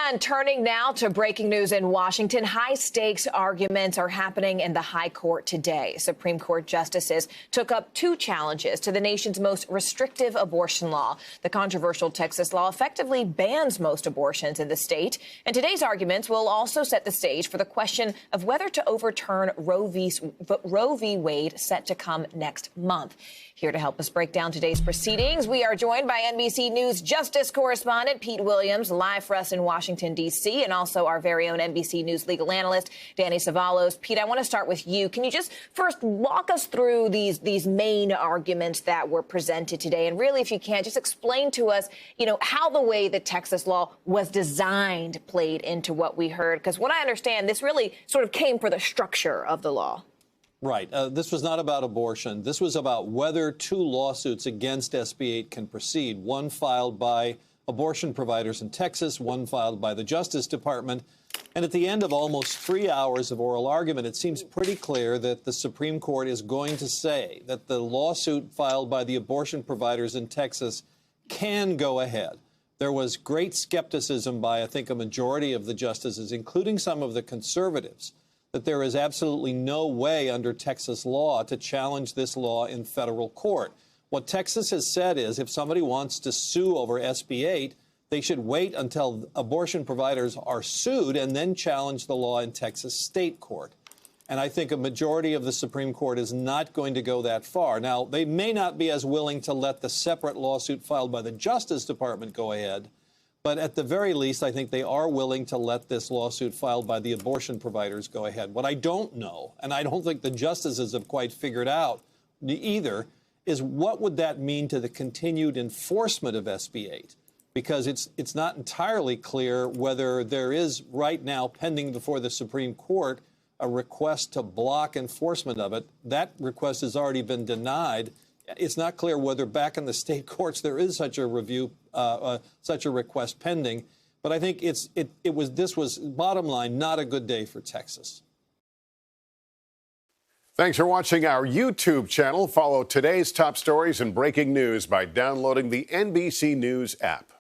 And turning now to breaking news in Washington, high-stakes arguments are happening in the high court today. Supreme Court justices took up two challenges to the nation's most restrictive abortion law. The controversial Texas law effectively bans most abortions in the state. And today's arguments will also set the stage for the question of whether to overturn Roe v. Wade, set to come next month. Here to help us break down today's proceedings, we are joined by NBC News Justice correspondent Pete Williams, live for us in Washington, D.C., and also our very own NBC News legal analyst, Danny Savalos. Pete, I want to start with you. Can you just first walk us through these main arguments that were presented today? And really, if you can, just explain to us, how the way the Texas law was designed played into what we heard. Because what I understand, this really sort of came for the structure of the law. Right. This was not about abortion. This was about whether two lawsuits against SB 8 can proceed, one filed by abortion providers in Texas, one filed by the Justice Department. And at the end of almost 3 hours of oral argument, it seems pretty clear that the Supreme Court is going to say that the lawsuit filed by the abortion providers in Texas can go ahead. There was great skepticism by, I think, a majority of the justices, including some of the conservatives, that there is absolutely no way under Texas law to challenge this law in federal court. What Texas has said is if somebody wants to sue over SB 8, they should wait until abortion providers are sued and then challenge the law in Texas state court. And I think a majority of the Supreme Court is not going to go that far. Now, they may not be as willing to let the separate lawsuit filed by the Justice Department go ahead, but at the very least, I think they are willing to let this lawsuit filed by the abortion providers go ahead. What I don't know, and I don't think the justices have quite figured out either, is what would that mean to the continued enforcement of SB 8? Because it's not entirely clear whether there is right now pending before the Supreme Court a request to block enforcement of it. That request has already been denied. It's not clear whether back in the state courts there is such a review, such a request pending. But I think this was, bottom line, not a good day for Texas. Thanks for watching our YouTube channel. Follow today's top stories and breaking news by downloading the NBC News app.